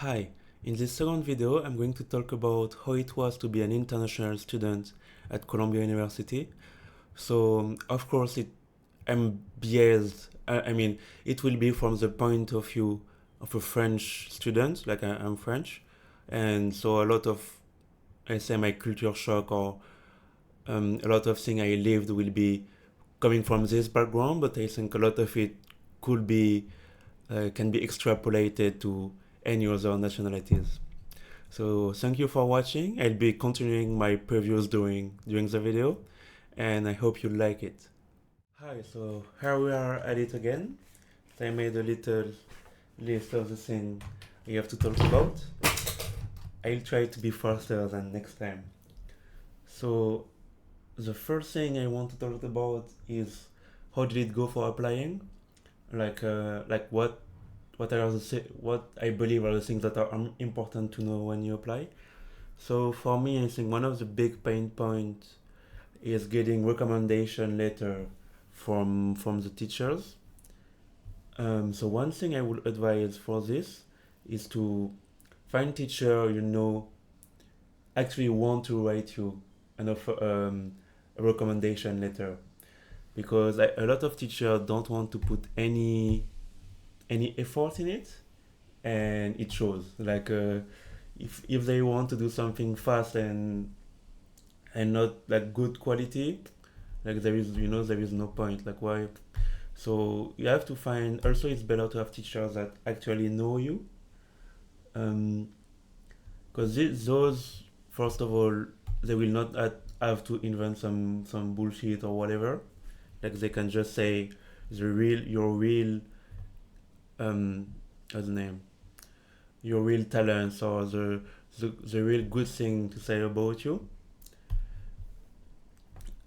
Hi, in this second video I'm going to talk about how it was to be an international student at Columbia University. So of course I'm biased, it will be from the point of view of a French student, like I'm French, and so a lot of, I say, my culture shock or a lot of things I lived will be coming from this background, but I think a lot of it could be can be extrapolated to any other nationalities. So thank you for watching. I'll be continuing my previews during the video, and I hope you like it. Hi, so here we are at it again. I made a little list of the things we have to talk about. I'll try to be faster than next time. So the first thing I want to talk about is how did it go for applying? Like what I believe are the things that are important to know when you apply. So for me, I think one of the big pain points is getting recommendation letter from the teachers. So one thing I would advise for this is to find teacher actually want to write you an offer, a recommendation letter, because a lot of teachers don't want to put any effort in it, and it shows. Like if they want to do something fast and not like good quality, like there is no point. Like why? So you have to find. Also, it's better to have teachers that actually know you, because those, first of all, they will not have to invent some bullshit or whatever. Like they can just say your real um what's the name, your real talents, or the real good thing to say about you.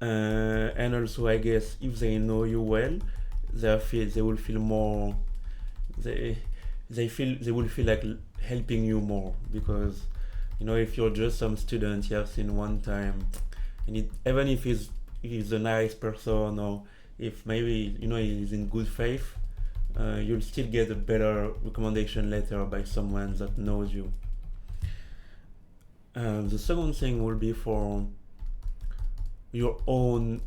And also, I guess if they know you well, they will feel more. They they will feel like helping you more, because if you're just some student you have seen one time, and even if he's a nice person, or if maybe he's in good faith, you'll still get a better recommendation letter by someone that knows you. The second thing will be for your own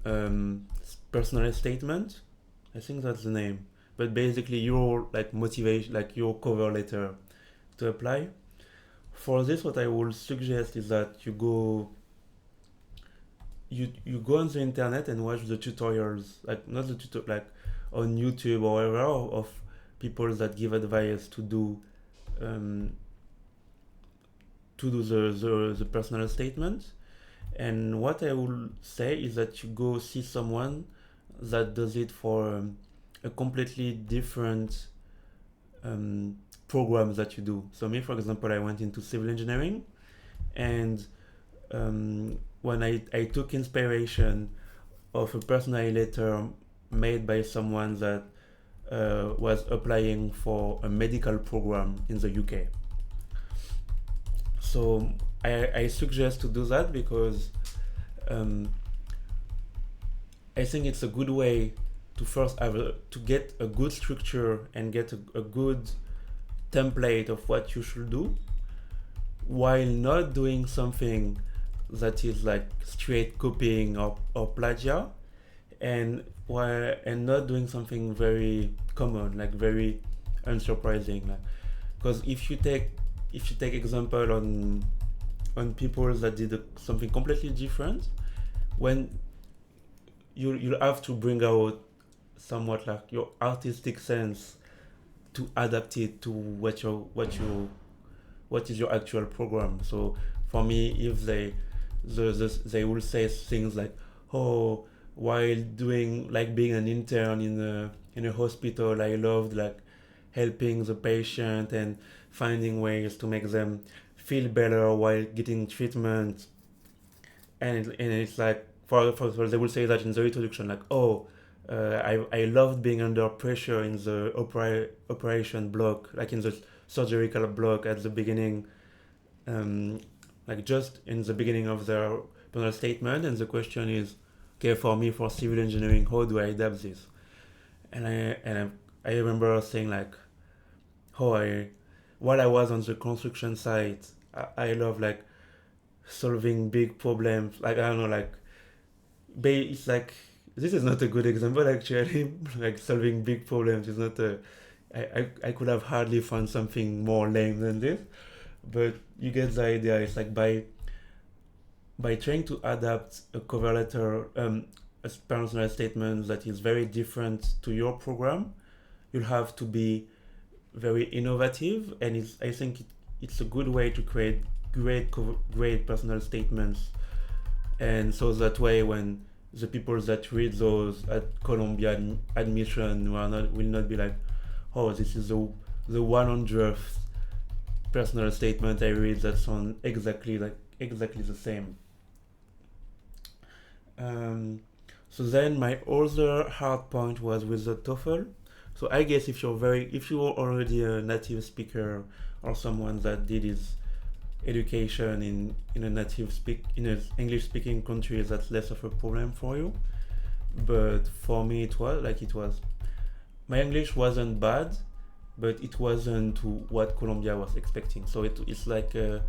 personal statement. I think that's the name. But basically, your like motivation, like your cover letter to apply. For this, what I would suggest is that you go on the internet and watch the tutorials, like not the tutor like on YouTube or wherever, of people that give advice um, to do the personal statement. And what I will say is that you go see someone that does it for a completely different um, program that you do. So me, for example, I went into civil engineering, and when I took inspiration of a personal letter made by someone that was applying for a medical program in the UK. So I suggest to do that, because I think it's a good way to first to get a good structure and get a good template of what you should do, while not doing something that is like straight copying or plagiat, and not doing something very common, like very unsurprising. Like, because if you take example on people that did something completely different, when you'll have to bring out somewhat like your artistic sense to adapt it to what is your actual program. So for me, if they will say things like, oh, while doing like being an intern in a hospital, I loved like helping the patient and finding ways to make them feel better while getting treatment. And it's like, for example, they will say that in the introduction, like, oh, I loved being under pressure in the operation block, like in the surgical block at the beginning, like just in the beginning of their personal statement. And the question is, okay, for me, for civil engineering, how do I adapt this? And I remember saying like, how while I was on the construction site, I love like solving big problems. Like I don't know, like it's like this is not a good example actually. Like solving big problems is not a. I could have hardly found something more lame than this, but you get the idea. It's like by trying to adapt a cover letter, a personal statement that is very different to your program, you'll have to be very innovative, and I think it's a good way to create great personal statements, and so that way when the people that read those at Columbia admission will not be like, oh, this is the 100th personal statement I read that sound exactly the same. Um, so then my other hard point was with the TOEFL. So I guess if you're already a native speaker or someone that did his education in a in an English speaking country, that's less of a problem for you. But for me, it was my English wasn't bad, but it wasn't to what Colombia was expecting. So it's like I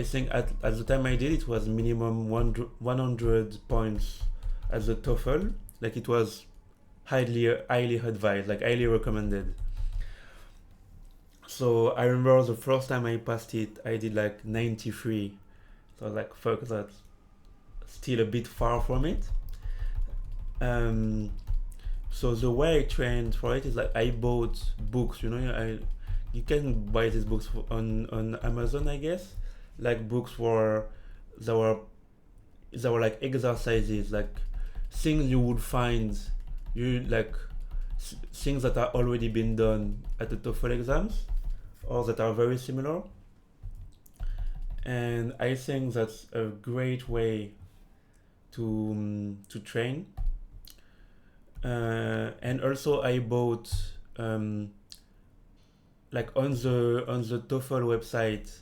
think at the time I did it was minimum 100 points at the TOEFL. Like it was highly advised, like highly recommended. So I remember the first time I passed it, I did like 93. So I was like, fuck, that's still a bit far from it. Um, so the way I trained for it is like I bought books. You can buy these books on Amazon, I guess. Like books for there were like exercises, like things you would find you like things that are already been done at the TOEFL exams or that are very similar. And I think that's a great way to train. And also I bought like on the TOEFL website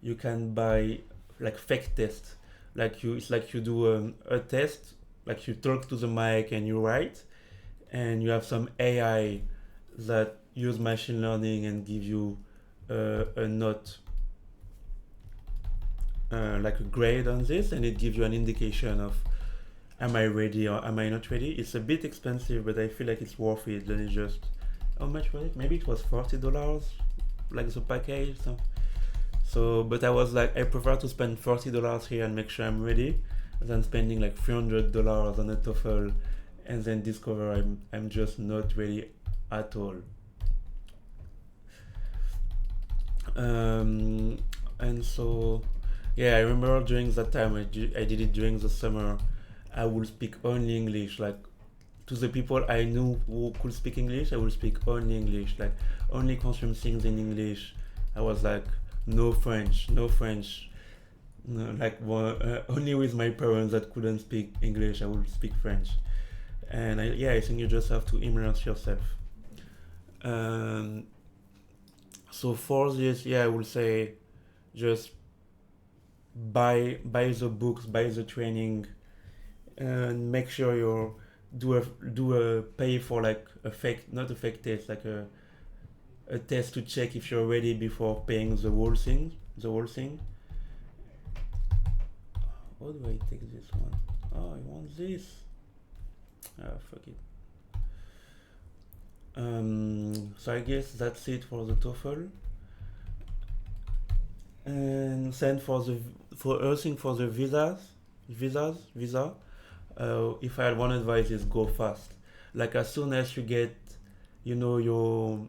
you can buy like fake tests. It's like you do a test, like you talk to the mic and you write, and you have some AI that use machine learning and give you a note, like a grade on this, and it gives you an indication of am I ready or am I not ready. It's a bit expensive, but I feel like it's worth it. Then it's just how much was it? Maybe it was $40, like the package. So, but I was like, I prefer to spend $40 here and make sure I'm ready, than spending like $300 on a TOEFL and then discover I'm just not ready at all. And so, yeah, I remember during that time I did it during the summer. I would speak only English, like to the people I knew who could speak English. I would speak only English, like only consume things in English. I was like, no French, no French. No, like only with my parents that couldn't speak English, I would speak French. And I think you just have to immerse yourself. Um, so for this, yeah, I would say just buy the books, buy the training, and make sure you do a pay for like a fake, not a fake test, like a test to check if you're ready before paying the whole thing. The whole thing. How do I take this one? Oh, I want this. Ah, fuck it. So I guess that's it for the TOEFL. And then for everything for the visa. If I had one advice is go fast. Like as soon as you get, you're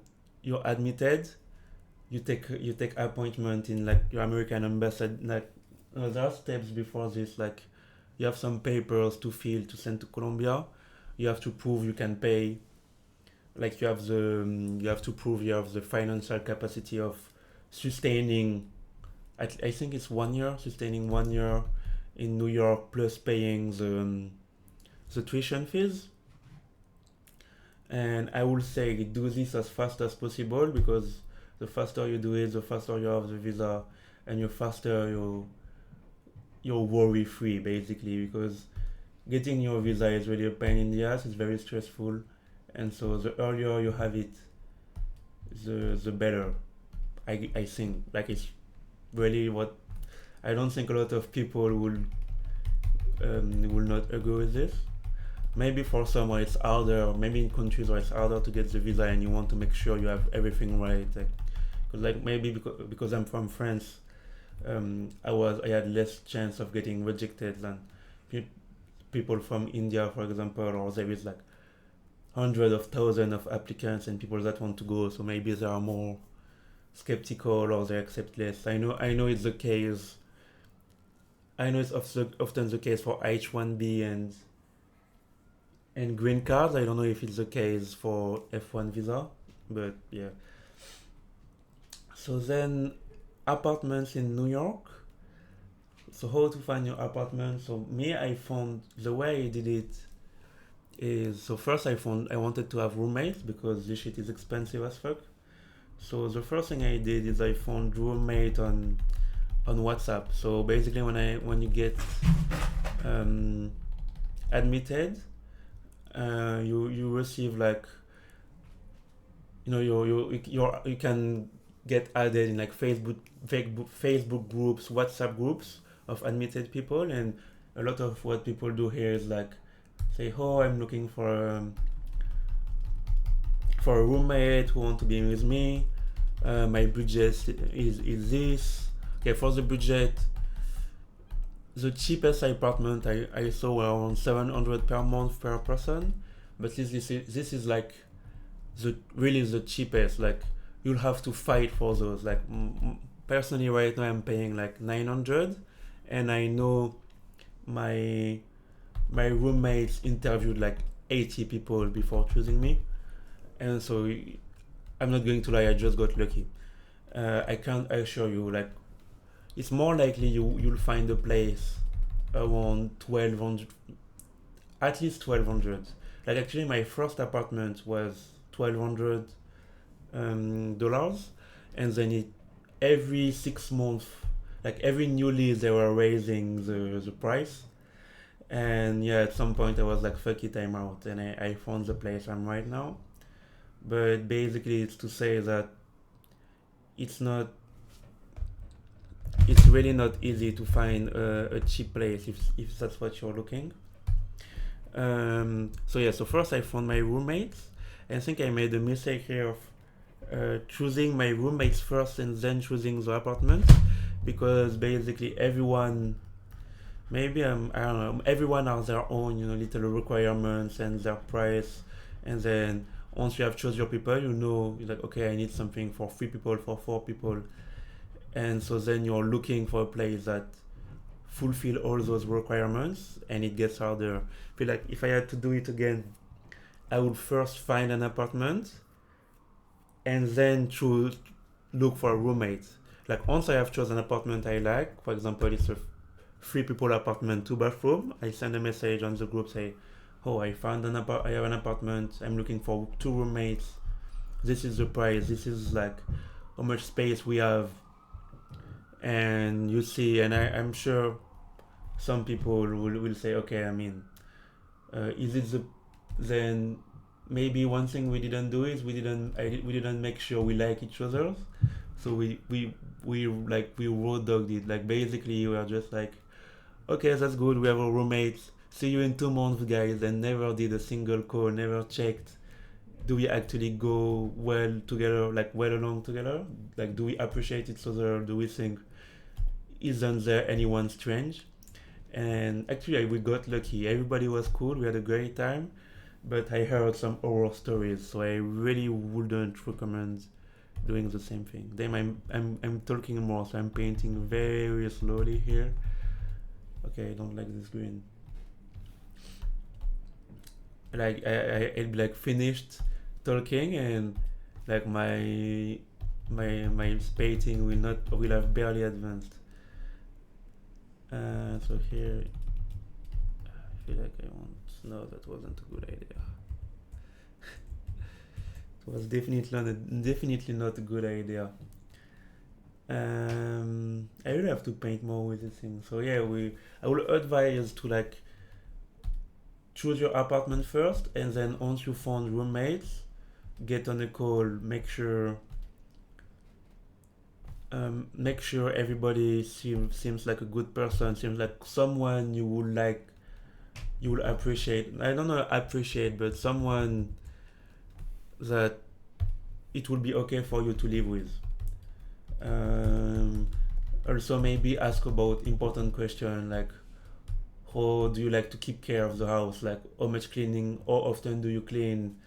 admitted, you take appointment in like your American embassy. Like there are steps before this. Like you have some papers to fill to send to Colombia. You have to prove you can pay. Like you have to prove you have the financial capacity of sustaining. I think it's 1 year, sustaining 1 year in New York plus paying the tuition fees. And I would say do this as fast as possible, because the faster you do it, the faster you have the visa, and the faster you're worry free basically, because getting your visa is really a pain in the ass. It's very stressful, and so the earlier you have it, the better. I think like it's really what I don't think a lot of people will not agree with this. Maybe for some where it's harder, or maybe in countries where it's harder to get the visa and you want to make sure you have everything right. Like maybe because I'm from France, I had less chance of getting rejected than pe- people from India, for example, or there is like hundreds of thousands of applicants and people that want to go, so maybe they are more skeptical or they accept less. I know it's the case. I know it's often the case for H1B and green cards. I don't know if it's the case for F1 visa, but yeah. So then, apartments in New York. So how to find your apartment? So me, I found the way I did it is so first I wanted to have roommates because this shit is expensive as fuck. So the first thing I did is I found roommate on WhatsApp. So basically, when you get um, admitted, you receive like you can get added in like Facebook groups, WhatsApp groups of admitted people, and a lot of what people do here is like say, oh, I'm looking for a roommate who want to be with me. My budget is this. Okay, for the budget, the cheapest apartment I saw were around 700 per month per person, but this is like the really the cheapest. Like you'll have to fight for those. Like personally, right now I'm paying like 900, and I know my my roommates interviewed like 80 people before choosing me, and so I'm not going to lie, I just got lucky. I can't assure you like it's more likely you'll find a place around 1200, at least 1200. Like actually my first apartment was 1200 dollars, and then every 6 months, like every new lease they were raising the price. And yeah, at some point I was like, fuck it, I'm out, and I found the place I'm right now. But basically it's to say that it's not it's really not easy to find a cheap place if that's what you're looking. So yeah, so first I found my roommates. I think I made a mistake here of choosing my roommates first and then choosing the apartment, because basically everyone, maybe I don't know, everyone has their own little requirements and their price, and then once you have chosen your people, you're like, okay, I need something for 3 people, for 4 people, and so then you're looking for a place that fulfill all those requirements, and it gets harder. I feel like if I had to do it again, I would first find an apartment and then choose look for a roommate. Like once I have chosen an apartment I like, for example, it's a 3 people apartment, 2 bathroom. I send a message on the group, say, "Oh, I have an apartment. I'm looking for 2 roommates. This is the price. This is like how much space we have." And you see, and I'm sure some people will say, okay, I mean, is it then maybe one thing we didn't do is we didn't make sure we like each other, so we road dogged it. Like basically we are just like, okay, that's good, we have a roommate, see you in 2 months guys, and never did a single call, never checked, do we actually go well together, like well along together, like do we appreciate each other, do we think isn't there anyone strange. And actually we got lucky, everybody was cool, we had a great time, but I heard some horror stories, so I really wouldn't recommend doing the same thing. Then I'm talking more, so I'm painting very slowly here. Okay, I don't like this green. Like I'd be like finished talking, and like my painting will have barely advanced. So here I feel like I want. No, that wasn't a good idea. It was definitely not a good idea. I really have to paint more with this thing. So yeah, I will advise to like choose your apartment first, and then once you found roommates, get on a call. Make sure make sure everybody seems like a good person, seems like someone you will appreciate. I don't know appreciate, but someone that it will be okay for you to live with. Um, Also, maybe ask about important question like how do you like to keep care of the house? Like how much cleaning? How often do you clean?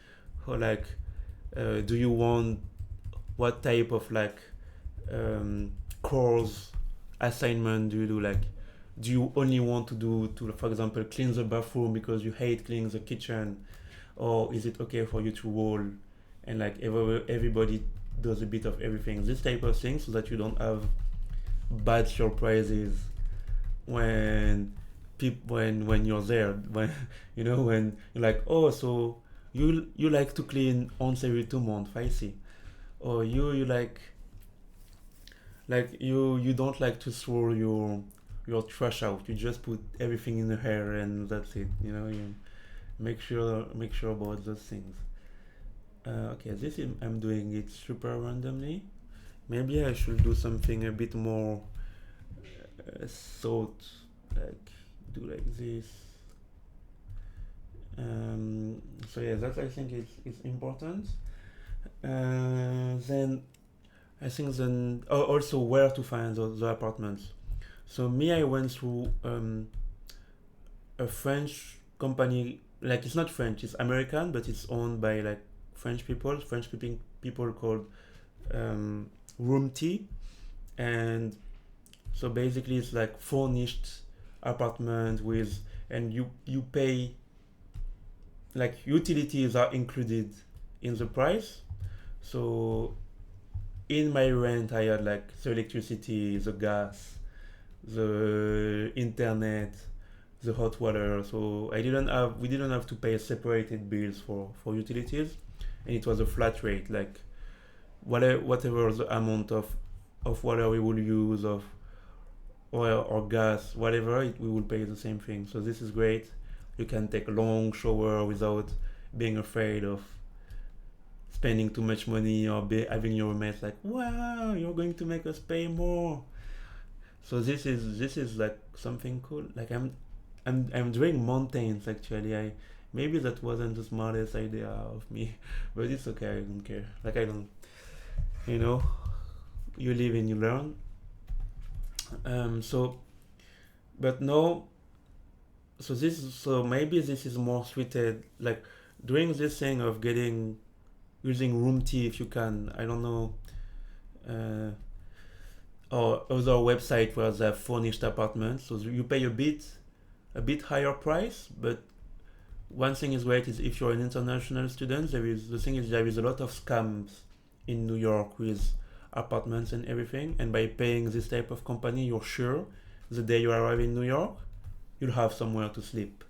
How like do you want what type of like course assignment do you do? Like do you only want to do to, for example, clean the bathroom because you hate cleaning the kitchen, or is it okay for you to roll and like everybody does a bit of everything? This type of thing, so that you don't have bad surprises when when you're there, when when you're like, oh, so you like to clean once every 2 months, I see. Or you like you don't like to throw your trash out, you just put everything in the hair and that's it. You make sure about those things. Okay, this is, I'm doing it super randomly. Maybe I should do something a bit more thought, like do like this. So yeah, that I think is important. Then I think then also where to find the apartments. So me, I went through a French company. Like it's not French, it's American, but it's owned by like French people called um, Room T, and so basically it's like furnished apartment with, and you pay, like utilities are included in the price. So in my rent I had like the electricity, the gas, the internet, the hot water. So we didn't have to pay separated bills for utilities, and it was a flat rate. Like whatever the amount of water we will use, of oil or gas, whatever, we will pay the same thing. So this is great. You can take a long shower without being afraid of spending too much money, or having your roommates like, wow, you're going to make us pay more. So this is like something cool. Like I'm doing mountains actually. I Maybe that wasn't the smartest idea of me, but it's okay. I don't care. Like I don't, you know, you live and you learn. So, but no. So maybe this is more suited, like doing this thing of getting using room tea if you can. I don't know, uh, or other website where they have furnished apartments. So you pay a bit higher price, but one thing is great is if you're an international student, there is a lot of scams in New York with apartments and everything. And by paying this type of company, you're sure the day you arrive in New York, you'll have somewhere to sleep.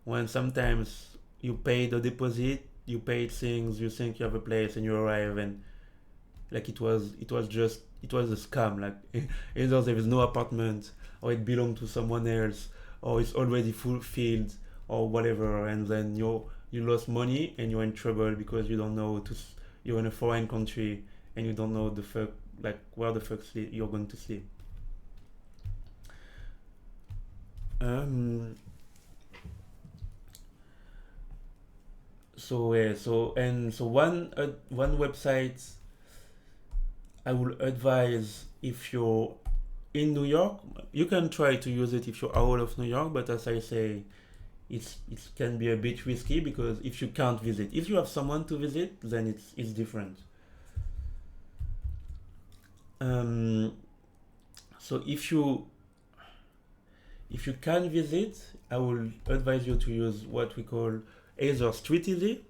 When sometimes you pay the deposit, you pay things, you think you have a place, and you arrive and like it was a scam. Like either there is no apartment, or it belonged to someone else, or it's already fulfilled, or whatever, and then you lost money and you're in trouble because you don't know you're in a foreign country and you don't know the fuck, like where the fuck you're going to sleep. Um, so yeah, so one website I would advise, if you're in New York, you can try to use it if you're out of New York, but as I say, it can be a bit risky because if you can't visit, if you have someone to visit, then it's different. Um, so if you can visit, I will advise you to use what we call either Street Easy.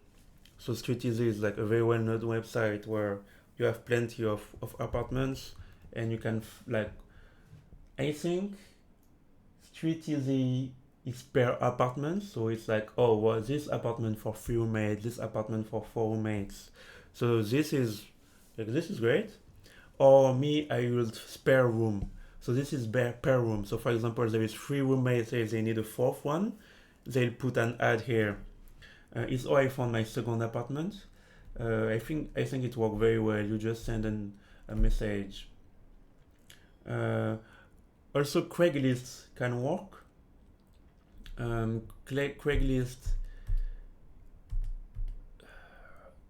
So Street Easy is like a very well known website where you have plenty of apartments, and you can like, I think Street Easy is per apartment. So it's like, oh well, this apartment for 3 roommates, this apartment for 4 roommates. So this is great. Or me, I used spare room. So this is per room. So for example, there is 3 roommates, say they need a fourth one, they'll put an ad here. It's how I found my second apartment. I think it worked very well. You just send a message Uh, Also, Craigslist can work. Craigslist,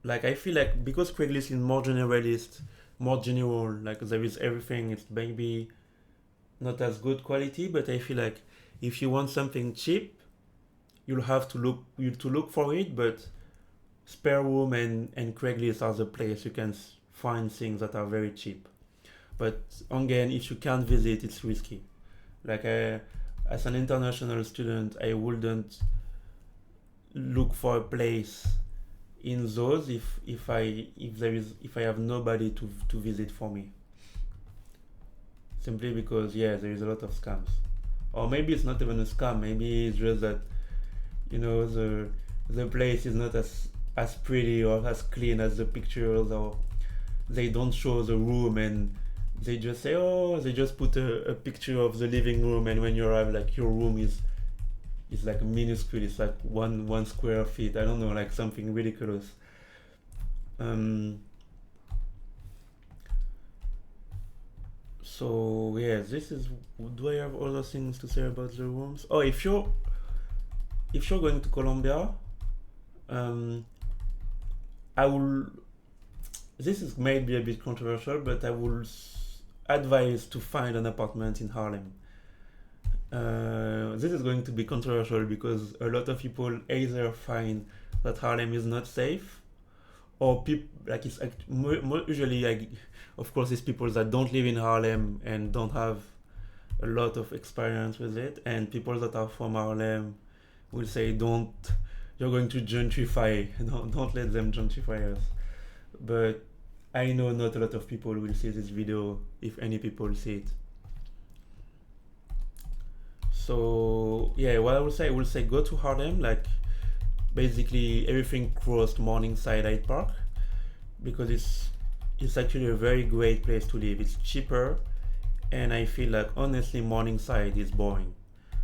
like I feel like because Craigslist is more generalist, more general, like there is everything. It's maybe not as good quality, but I feel like if you want something cheap, you'll have to look for it. But Spare Room and Craigslist are the place you can find things that are very cheap. But again, if you can't visit, it's risky. Like as an international student, I wouldn't look for a place in those if I have nobody to visit for me. Simply because there is a lot of scams. Or maybe it's not even a scam. Maybe it's just that the place is not as pretty or as clean as the pictures, or they don't show the room and they just say, oh, they just put a picture of the living room, and when you arrive, like your room is like minuscule. It's like one square feet. I don't know, like something ridiculous. So yeah, this is. Do I have other things to say about the rooms? Oh, if you're going to Colombia, um, I will. This is maybe a bit controversial, but I will advise to find an apartment in Harlem. This is going to be controversial because a lot of people either find that Harlem is not safe, or people like usually, like, of course, it's people that don't live in Harlem and don't have a lot of experience with it, and people that are from Harlem will say, don't, you're going to gentrify. Don't let them gentrify us. But I know not a lot of people will see this video, if any people see it. So yeah, what I will say go to Harlem, like basically everything crossed Morningside Hyde Park, because it's actually a very great place to live. It's cheaper, and I feel like honestly Morningside is boring.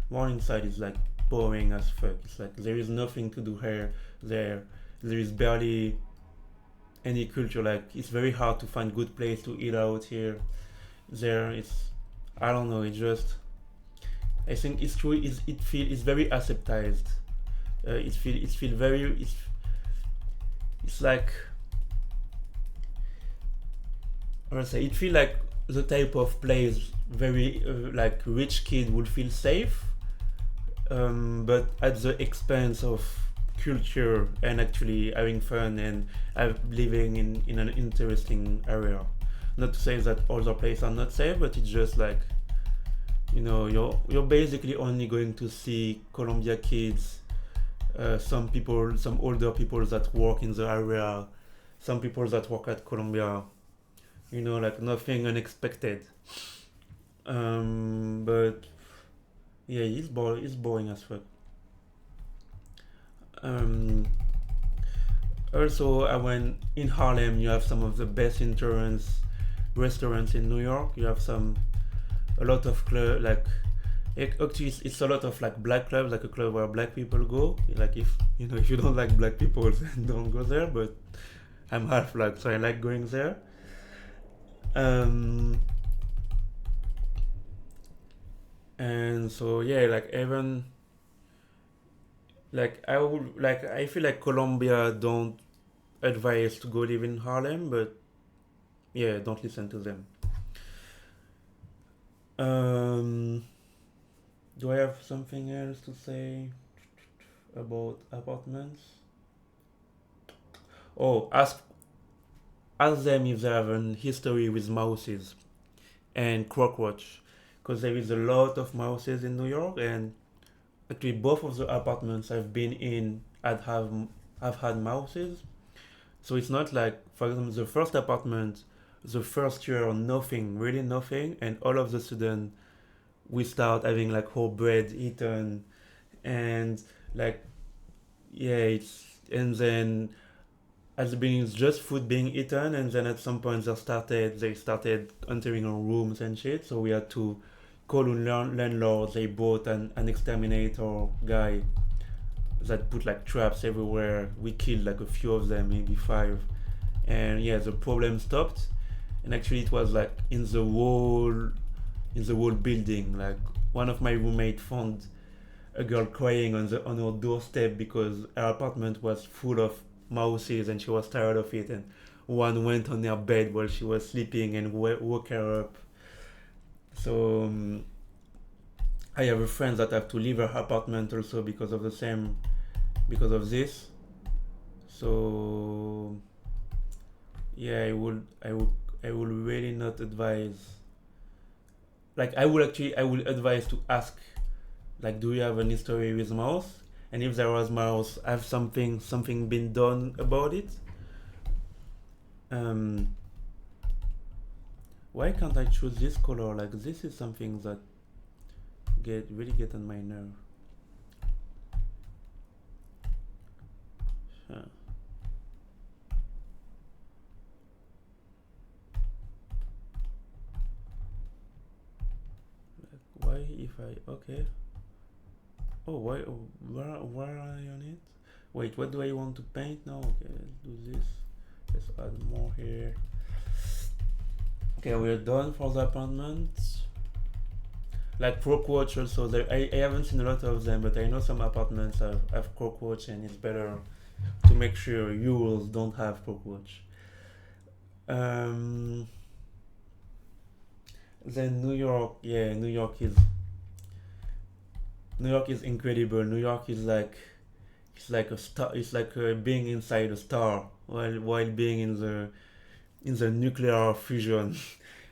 Morningside is like boring as fuck. It's like there is nothing to do here. There is barely any culture. Like it's very hard to find good place to eat out here. It's, I don't know. I think it's true. It's very acceptized. It's very it's like, I would say, it feel like the type of place very like rich kid would feel safe, but at the expense of culture and actually having fun and living in an interesting area. Not to say that other places are not safe, but it's just like, you're basically only going to see Colombia kids, some older people that work in the area, some people that work at Colombia, like nothing unexpected. But yeah, it's boring as fuck. Also, I went in Harlem. You have some of the best restaurants in New York. You have a lot of club, like actually it's a lot of like black clubs, like a club where black people go. Like if you don't like black people, then don't go there. But I'm half black, so I like going there. And so yeah, like even like I feel like Colombia don't advise to go live in Harlem, but yeah, don't listen to them. Do I have something else to say about apartments? Oh, ask them if they have an history with mouses and cockroach, because there is a lot of mouses in New York, and actually both of the apartments I've been in have had mouses. So it's not like, for example, the first apartment, the first year, nothing, really nothing, and all of the sudden we start having like whole bread eaten, and like and then at the beginning it's just food being eaten, and then at some point they started entering our rooms and shit. So we had to call a landlord. They bought an exterminator guy that put like traps everywhere. We killed like a few of them, maybe 5, and yeah, the problem stopped. And actually, it was like in the whole in the whole building. Like one of my roommates found a girl crying on her doorstep because her apartment was full of mouses and she was tired of it, and one went on her bed while she was sleeping and woke her up. So I have a friend that have to leave her apartment also because of this. So yeah, I would really not advise. Like I would advise to ask, like, do you have an history with mouse? And if there was mouse, have something been done about it? Um, why can't I choose this color? Like this is something that get on my nerve. Huh. Why if I okay? Oh, why? Where are I on it? Wait, what do I want to paint now? Okay, let's do this. Let's add more here. Okay, we're done for the apartment. Like cockroach also. I haven't seen a lot of them, but I know some apartments have cockroach, and it's better to make sure yours don't have cockroach. Um, then New York, yeah, New York is incredible. New York is like it's like a star. It's like being inside a star while being in the nuclear fusion.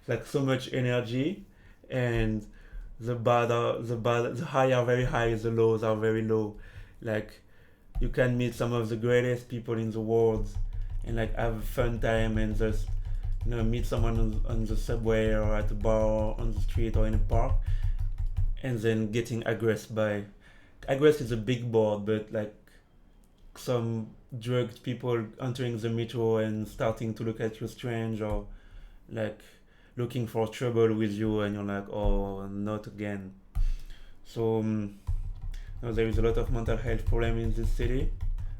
Like so much energy, and the high are very high, the lows are very low. Like you can meet some of the greatest people in the world, and like have a fun time and just meet someone on the subway or at a bar or on the street or in a park, and then getting aggressed is a big board, but like some drugged people entering the metro and starting to look at you strange, or like looking for trouble with you, and you're like, oh, not again. So there is a lot of mental health problem in this city.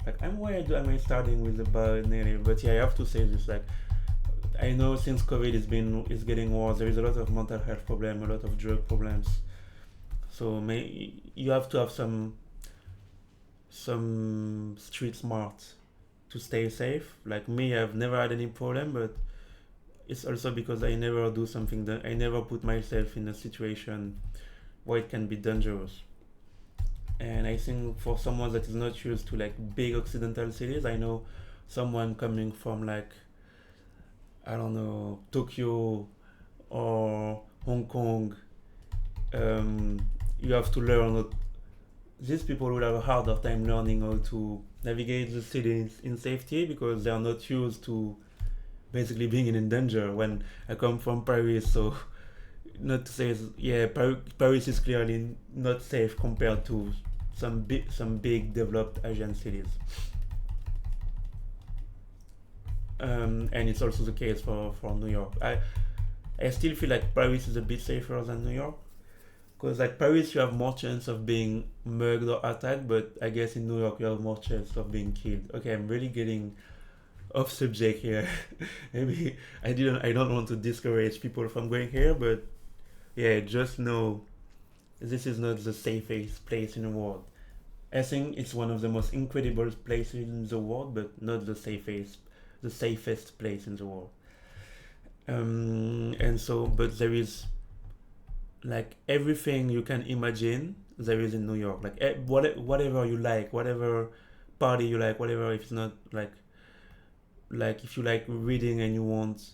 Like, am I starting with the bad negative? But yeah, I have to say this. Like, I know since COVID is getting worse. There is a lot of mental health problem, a lot of drug problems. So you have to have some street smart to stay safe. Like me, I've never had any problem, but it's also because I never do something that I never put myself in a situation where it can be dangerous. And I think for someone that is not used to like big occidental cities, I know someone coming from like, I don't know, Tokyo or Hong Kong, um, you have to learn. These people will have a harder time learning how to navigate the city in safety because they are not used to basically being in danger. When I come from Paris, so not to say, yeah, Paris is clearly not safe compared to some big developed Asian cities. And it's also the case for New York. I still feel like Paris is a bit safer than New York, because like Paris you have more chance of being mugged or attacked, but I guess in New York you have more chance of being killed. Okay, I'm really getting off subject here. Maybe I don't want to discourage people from going here, but yeah, just know this is not the safest place in the world. I think it's one of the most incredible places in the world, but not the safest place in the world. And so, but there is like everything you can imagine. There is in New York, like whatever you like, whatever party you like, whatever. If it's not like if you like reading and you want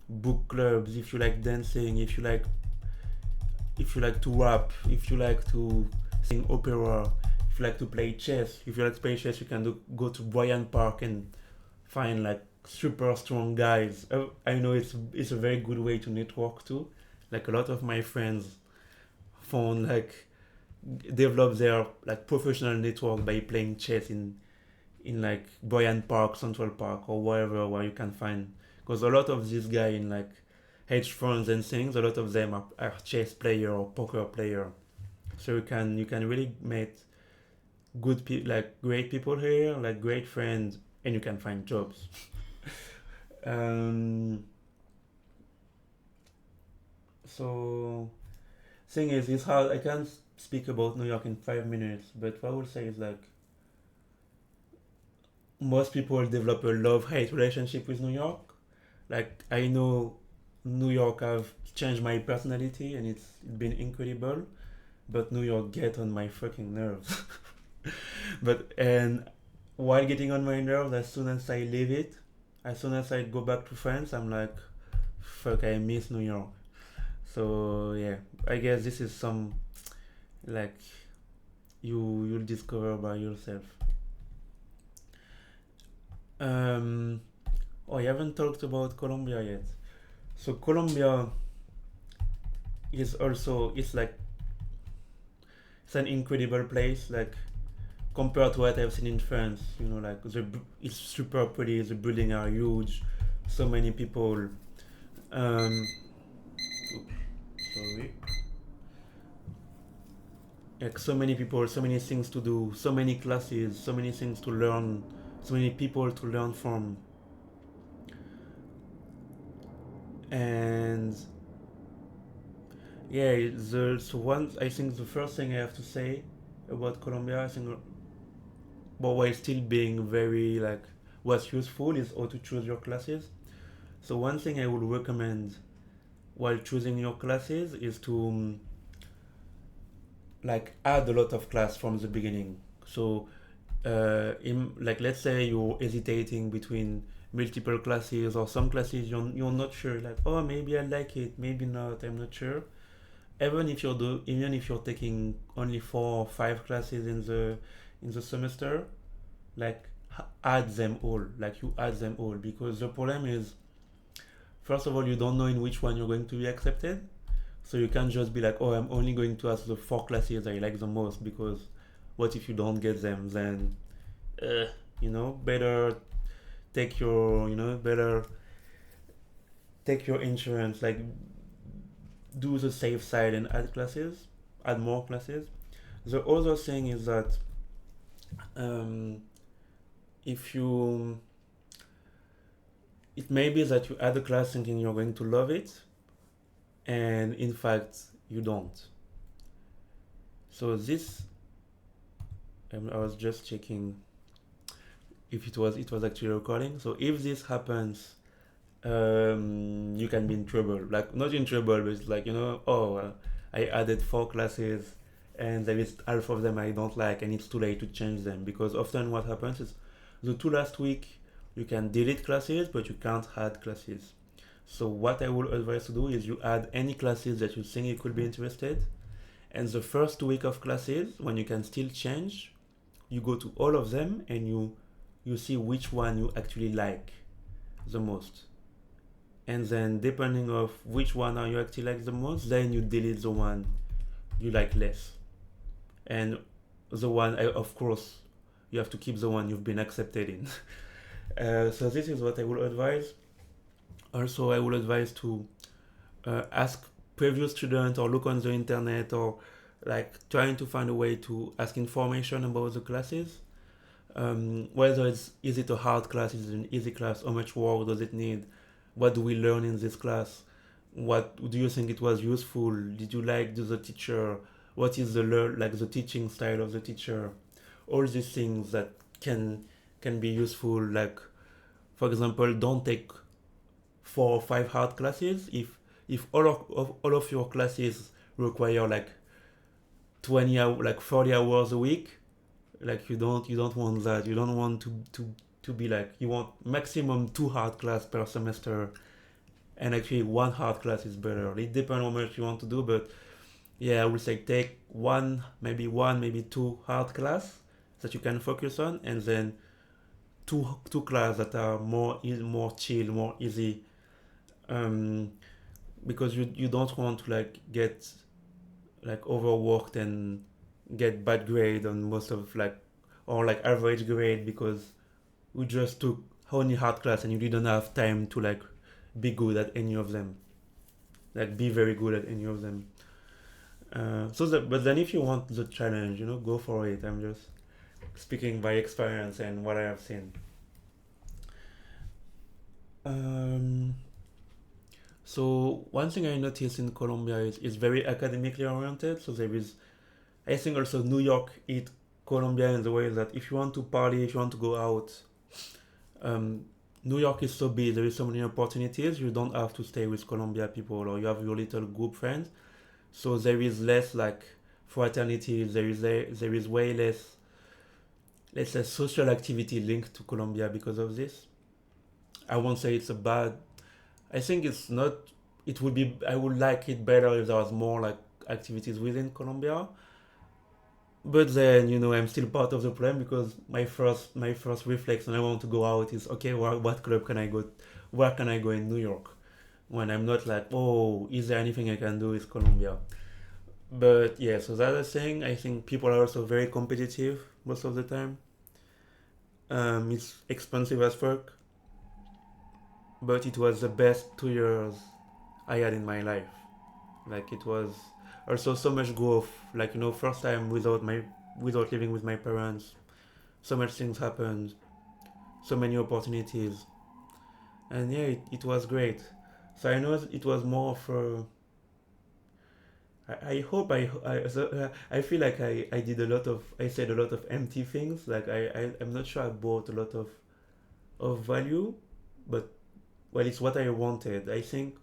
book clubs, if you like dancing, if you like to rap, if you like to sing opera, if you like to play chess, if you like to play chess, you can go to Bryant Park and find like super strong guys. I know it's a very good way to network too. Like a lot of my friends found like develop their like professional network by playing chess in like Bryant Park, Central Park, or wherever where you can find. Because a lot of these guys in like hedge funds and things, a lot of them are chess player or poker player. So you can really meet like great people here, like great friends, and you can find jobs. um, So thing is, it's hard. I can't speak about New York in 5 minutes, but what I will say is like most people develop a love-hate relationship with New York. Like I know New York have changed my personality and it's been incredible, but New York get on my fucking nerves. But and while getting on my nerves, as soon as I leave it, as soon as I go back to France, I'm like, fuck, I miss New York. So yeah, I guess this is some like you'll discover by yourself. Um, oh, I haven't talked about Colombia yet. So Colombia is also it's an incredible place. Like compared to what I've seen in France, like it's super pretty. The buildings are huge, so many people. Um, Sorry. Like so many people, so many things to do, so many classes, so many things to learn, so many people to learn from, and yeah, the so one I think the first thing I have to say about Colombia, I think, but while still being very like what's useful is how to choose your classes. So one thing I would recommend while choosing your classes is to like add a lot of class from the beginning. So like let's say you're hesitating between multiple classes or some classes you're not sure, like, oh, maybe I like it, maybe not, I'm not sure. Even if you're taking only 4 or 5 classes in the semester, like add them all, like you add them all, because the problem is, first of all, you don't know in which one you're going to be accepted. So you can't just be like, oh, I'm only going to ask the 4 classes I like the most, because what if you don't get them? Then uh, better take your better take your insurance, like do the safe side and add more classes. The other thing is that um, if you it may be that you add a class thinking you're going to love it, and in fact you don't. So this I was just checking if it was actually recording. So if this happens, you can be in trouble. Like not in trouble, but it's like, oh, I added 4 classes, and there is half of them I don't like, and it's too late to change them, because often what happens is the 2 last week you can delete classes, but you can't add classes. So what I would advise to do is you add any classes that you think you could be interested, and the first week of classes, when you can still change, you go to all of them and you see which one you actually like the most, and then depending of which one are you actually like the most, then you delete the one you like less, and the one of course you have to keep the one you've been accepted in. So this is what I would advise. Also, I would advise to ask previous students, or look on the internet, or like trying to find a way to ask information about the classes. Whether is it a hard class, is it an easy class, how much work does it need, what do we learn in this class, what do you think it was useful, did you like the teacher, what is the teaching style of the teacher, all these things that can be useful. Like for example, don't take 4 or 5 hard classes if all of your classes require like 20 hours, like 40 hours a week. Like you don't want that. You don't want to be like, you want maximum 2 hard class per semester, and actually 1 hard class is better. It depends how much you want to do, but yeah, I would say take one, maybe 2 hard class that you can focus on, and then two class that are more chill, more easy. um because you don't want to like get like overworked and get bad grade on most of like, or like average grade, because we just took only hard class and you didn't have time to like be good at any of them, like be very good at any of them. But then if you want the challenge, go for it. I'm just speaking by experience and what I have seen. um So one thing I noticed in Colombia is very academically oriented. So there is, I think also New York is Colombia in the way that if you want to party, if you want to go out, um, New York is so big, there is so many opportunities. You don't have to stay with Colombia people, or you have your little group friends. So there is less like fraternity. There is way less, let's say, social activity linked to Colombia because of this. I won't say it's a bad. I think it's not. It would be. I would like it better if there was more like activities within Colombia. But then I'm still part of the problem because my first reflex when I want to go out is okay. What club can I go? Where can I go in New York? When I'm not like, oh, is there anything I can do with Colombia? But yeah, so the other thing, I think people are also very competitive most of the time. It's expensive as fuck, but it was the best 2 years I had in my life. Like it was also so much growth. Like first time without living with my parents, so much things happened, so many opportunities, and yeah, it was great. So I know it was more of a. I hope I feel like I did a lot of I said a lot of empty things. Like I'm not sure I brought a lot of value, but well, it's what I wanted. I think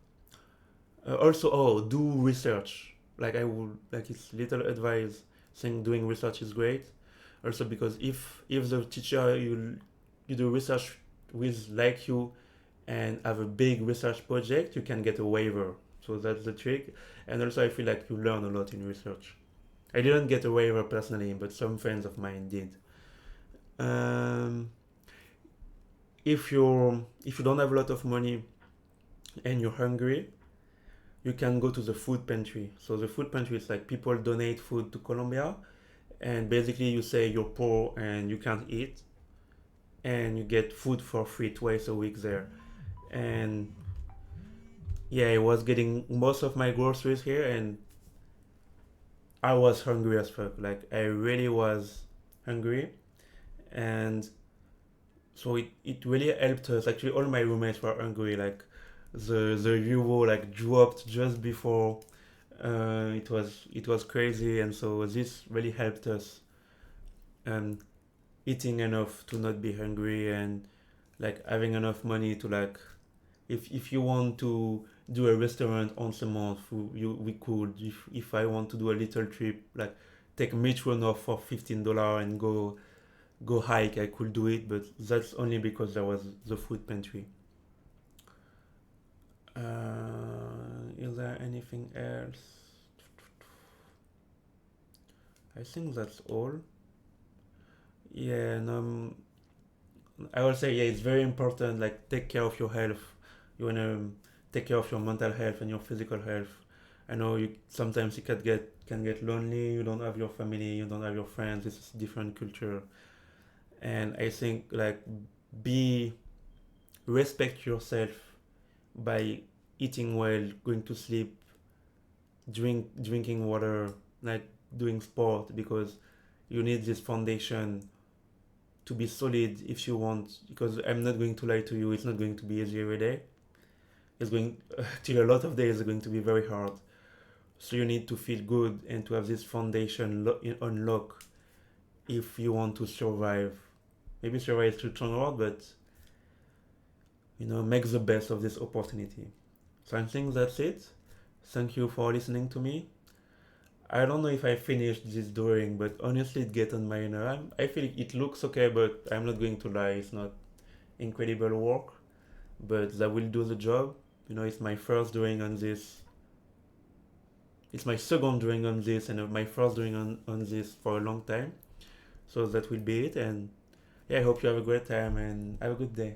also, do research. Like I would like it's little advice saying doing research is great. Also because if the teacher you do research with like you and have a big research project, you can get a waiver. So that's the trick. And also I feel like you learn a lot in research. I didn't get a waiver personally, but some friends of mine did. Um, if you don't have a lot of money and you're hungry, you can go to the food pantry. So the food pantry is like people donate food to Colombia, and basically you say you're poor and you can't eat, and you get food for free twice a week there. And yeah, I was getting most of my groceries here, and I was hungry as fuck. Like I really was hungry, and so it really helped us. Actually, all my roommates were hungry. Like the euro like dropped just before it was crazy, and so this really helped us um, eating enough to not be hungry and like having enough money to like if you want to do a restaurant once a month we could if I want to do a little trip like take metro north for $15 and go hike I could do it, but that's only because there was the food pantry. Is there anything else? I think that's all. Yeah, and I will say yeah, it's very important. Like take care of your health. You wanna take care of your mental health and your physical health. I know you sometimes you can get lonely. You don't have your family. You don't have your friends. It's a different culture, and I think like be respect yourself by eating well, going to sleep, drinking water, like doing sport because you need this foundation to be solid if you want, because I'm not going to lie to you, it's not going to be easy every day. It's going till a lot of days are going to be very hard. So you need to feel good and to have this foundation on lock if you want to survive. Maybe survive is too strong word, but make the best of this opportunity. So I think that's it. Thank you for listening to me. I don't know if I finished this drawing, but honestly, it gets on my nerve. I feel it looks okay, but I'm not going to lie. It's not incredible work, but that will do the job. It's my first drawing on this. It's my second drawing on this, and my first drawing on this for a long time. So that will be it. And yeah, I hope you have a great time and have a good day.